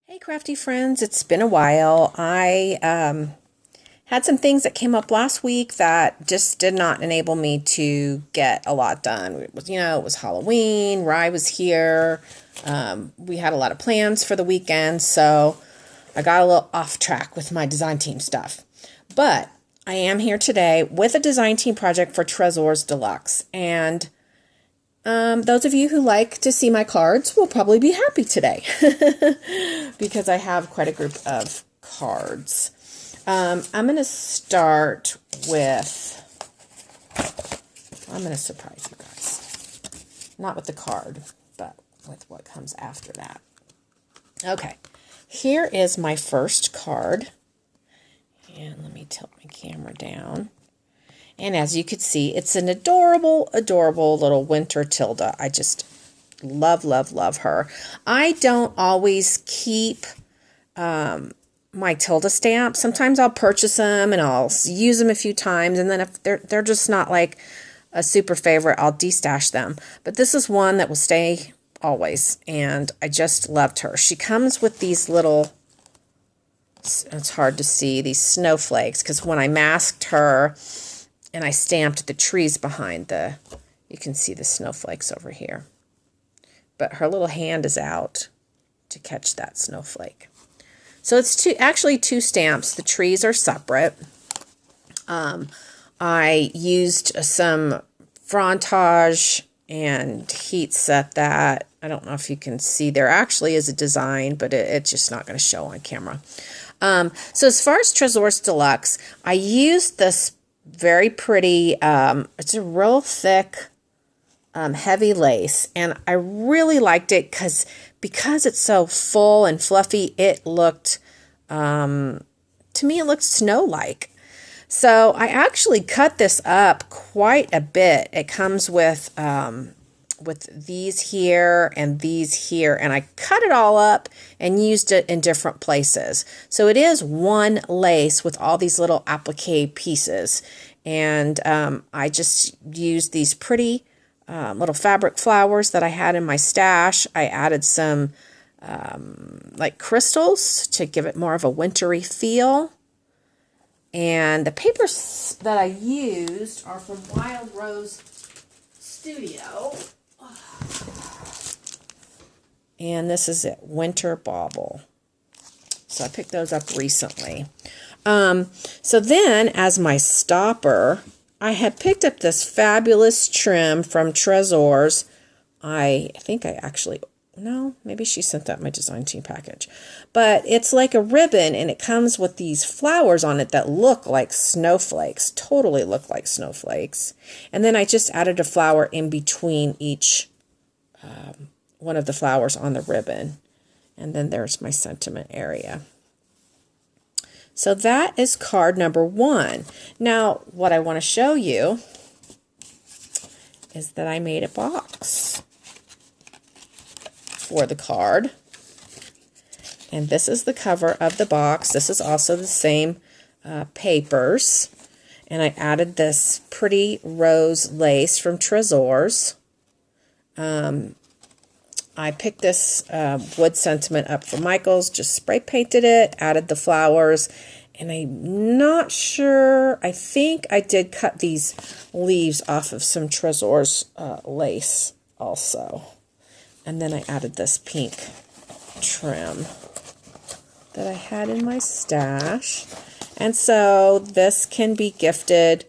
Hey crafty friends, it's been a while. I had some things that came up last week that just did not enable me to get a lot done. It was Halloween, Rye was here. We had a lot of plans for the weekend, so I got a little off track with my design team stuff. But I am here today with a design team project for Tresors Deluxe, and those of you who like to see my cards will probably be happy today because I have quite a group of cards. I'm going to start with, I'm going to surprise you guys. Not with the card, but with what comes after that. Okay, here is my first card. And let me tilt my camera down. And as you can see, it's an adorable, adorable little winter Tilda. I just love, love, love her. I don't always keep my Tilda stamps. Sometimes I'll purchase them and I'll use them a few times. And then if they're just not like a super favorite, I'll destash them. But this is one that will stay always. And I just loved her. She comes with these little, it's hard to see, these snowflakes. Because when I masked her, and I stamped the trees behind you can see the snowflakes over here. But her little hand is out to catch that snowflake. So it's actually two stamps. The trees are separate. I used some frontage and heat set that. I don't know if you can see there actually is a design, but it's just not going to show on camera. So as far as Tresors Deluxe, I used this very pretty, it's a real thick, heavy lace, and I really liked it because it's so full and fluffy. It looked, to me, it looked snow-like. So I actually cut this up quite a bit. It comes with these here and these here, and I cut it all up and used it in different places. So it is one lace with all these little applique pieces, and I just used these pretty little fabric flowers that I had in my stash. I added some like crystals to give it more of a wintry feel. And the papers that I used are from Wild Rose Studio. And this is it, Winter Bauble. So I picked those up recently. So then, as my stopper, I had picked up this fabulous trim from Tresors. I think I actually, no, maybe she sent that in my design team package. But it's like a ribbon, and it comes with these flowers on it that look like snowflakes, totally look like snowflakes. And then I just added a flower in between each one of the flowers on the ribbon. And then there's my sentiment area. So that is card number 1. Now, what I want to show you is that I made a box for the card. And this is the cover of the box. This is also the same papers. And I added this pretty rose lace from Tresors. I picked this wood sentiment up from Michael's, just spray painted it, added the flowers, and I'm not sure, I think I did cut these leaves off of some Tresors lace also. And then I added this pink trim that I had in my stash. And so this can be gifted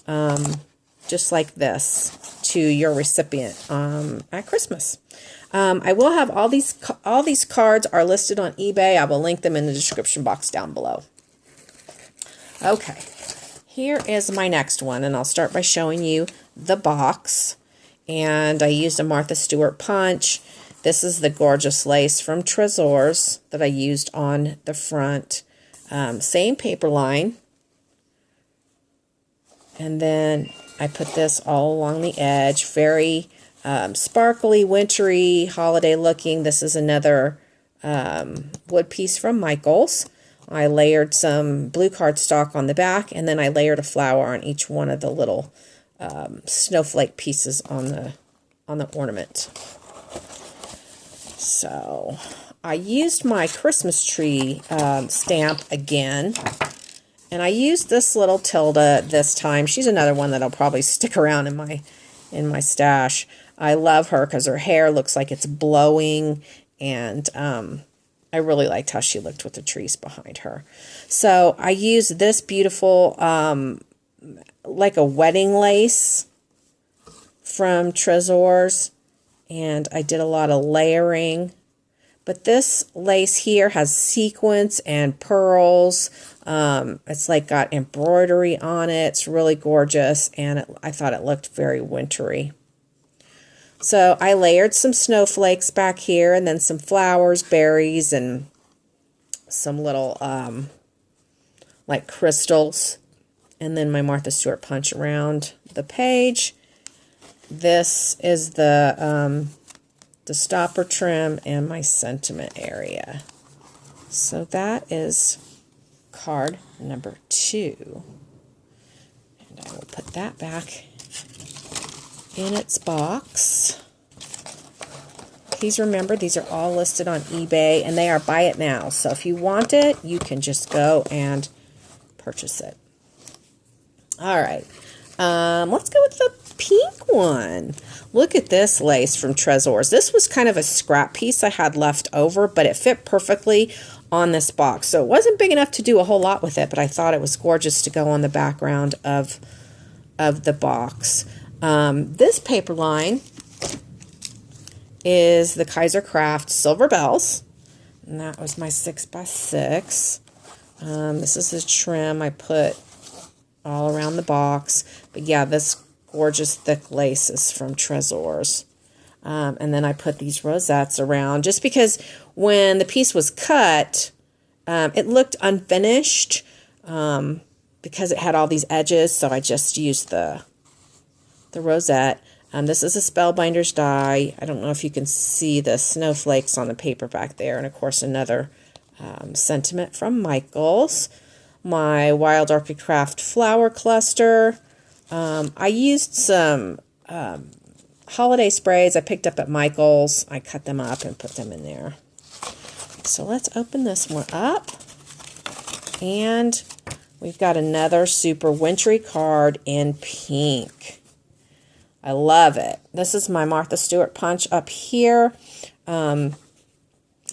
just like this to your recipient at Christmas. I will have all these cards are listed on eBay. I will link them in the description box down below. Okay, here is my next one, and I'll start by showing you the box. And I used a Martha Stewart punch. This is the gorgeous lace from Tresors that I used on the front. Same paper line. And then I put this all along the edge. Very sparkly, wintry, holiday looking. This is another wood piece from Michael's. I layered some blue cardstock on the back, and then I layered a flower on each one of the little snowflake pieces on the ornament. So I used my Christmas tree stamp again. And I used this little Tilda this time. She's another one that'll probably stick around in my stash. I love her because her hair looks like it's blowing, and I really liked how she looked with the trees behind her. So I used this beautiful, like a wedding lace from Tresors, and I did a lot of layering. But this lace here has sequins and pearls. It's like got embroidery on it. It's really gorgeous, and I thought it looked very wintry. So I layered some snowflakes back here, and then some flowers, berries, and some little like crystals. And then my Martha Stewart punch around the page. This is the stopper trim and my sentiment area. So that is card number 2. And I will put that back in its box. Please remember, these are all listed on eBay, and they are buy it now. So if you want it, you can just go and purchase it. All right. Let's go with the pink one. Look at this lace from Tresors. This was kind of a scrap piece I had left over, but it fit perfectly on this box. So it wasn't big enough to do a whole lot with it, but I thought it was gorgeous to go on the background of the box. This paper line is the Kaiser Craft Silver Bells, and that was my 6x6. This is the trim I put all around the box. But yeah, this gorgeous thick lace is from Tresors. And then I put these rosettes around just because when the piece was cut, it looked unfinished because it had all these edges. So I just used the rosette. This is a Spellbinders die. I don't know if you can see the snowflakes on the paper back there. And of course, another sentiment from Michaels. My Wild Orchid Craft flower cluster. I used some holiday sprays I picked up at Michaels. I cut them up and put them in there. So let's open this one up. And we've got another super wintry card in pink. I love it. This is my Martha Stewart punch up here.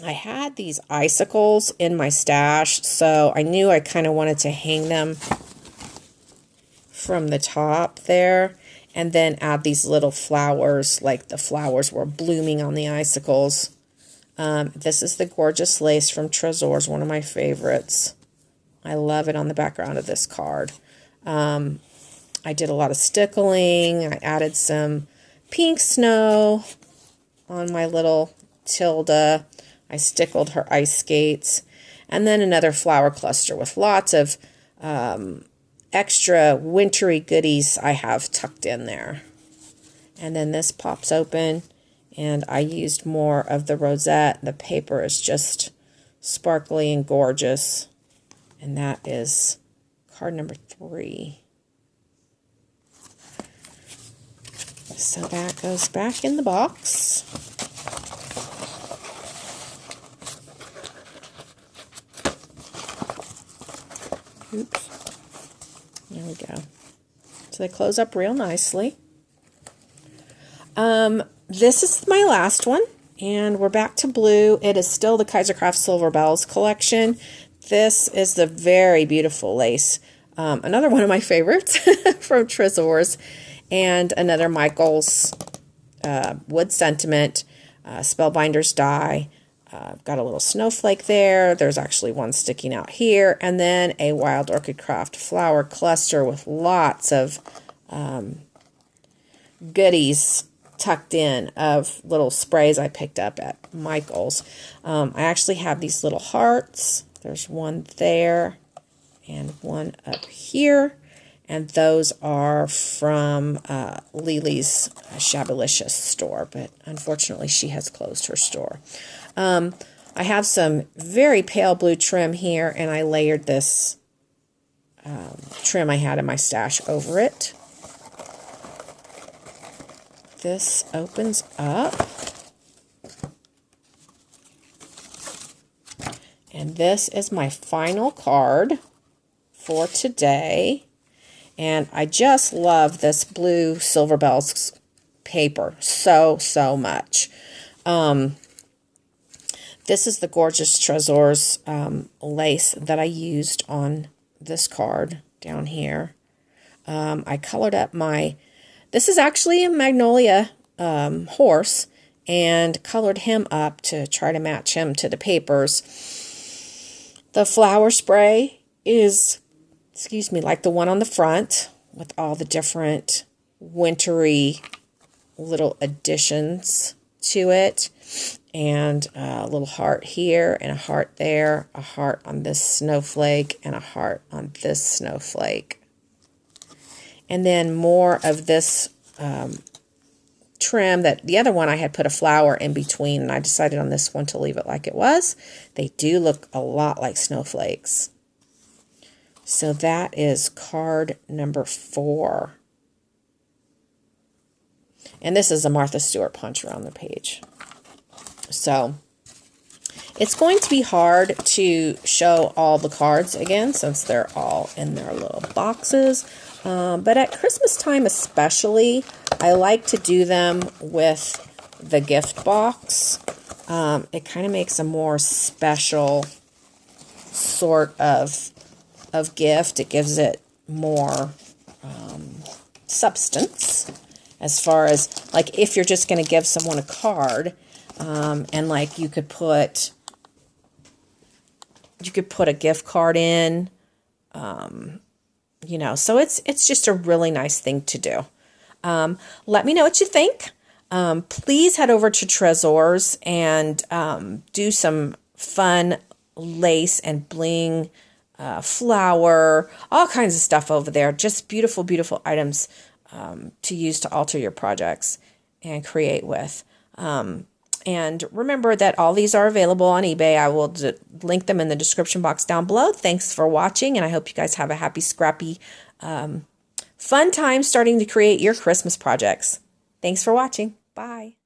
I had these icicles in my stash, so I knew I kind of wanted to hang them from the top there, and then add these little flowers, like the flowers were blooming on the icicles. This is the gorgeous lace from Tresors, one of my favorites. I love it on the background of this card. I did a lot of stickling. I added some pink snow on my little Tilda. I stickled her ice skates. And then another flower cluster with lots of extra wintry goodies I have tucked in there. And then this pops open, and I used more of the rosette. The paper is just sparkly and gorgeous. And that is card number 3. So that goes back in the box. Oops. There we go. So they close up real nicely. This is my last one, and we're back to blue. It is still the Kaiser Craft Silver Bells collection. This is the very beautiful lace. Another one of my favorites from Tresors, and another Michaels wood sentiment, Spellbinders die. I've got a little snowflake there. There's actually one sticking out here. And then a Wild Orchid Craft flower cluster with lots of goodies tucked in of little sprays I picked up at Michaels. I actually have these little hearts. There's one there and one up here. And those are from Lily's Shabalicious store, but unfortunately she has closed her store. I have some very pale blue trim here, and I layered this trim I had in my stash over it. This opens up. And this is my final card for today. And I just love this blue Silver Bells paper so much. This is the gorgeous Tresors lace that I used on this card down here. I colored up this is actually a Magnolia horse, and colored him up to try to match him to the papers. The flower spray is, like the one on the front with all the different wintry little additions to it. And a little heart here and a heart there, a heart on this snowflake and a heart on this snowflake. And then more of this trim. That the other one I had put a flower in between, and I decided on this one to leave it like it was. They do look a lot like snowflakes. So that is card number 4. And this is a Martha Stewart puncher on the page. So it's going to be hard to show all the cards again since they're all in their little boxes. But at Christmas time especially, I like to do them with the gift box. It kind of makes a more special sort of gift. It gives it more substance as far as, like, if you're just going to give someone a card, and like you could put a gift card in, so it's just a really nice thing to do. Let me know what you think. Please head over to Tresors and do some fun lace and bling, flower, all kinds of stuff over there. Just beautiful, beautiful items to use to alter your projects and create with. And remember that all these are available on eBay. I will link them in the description box down below. Thanks for watching, and I hope you guys have a happy, scrappy, fun time starting to create your Christmas projects. Thanks for watching. Bye.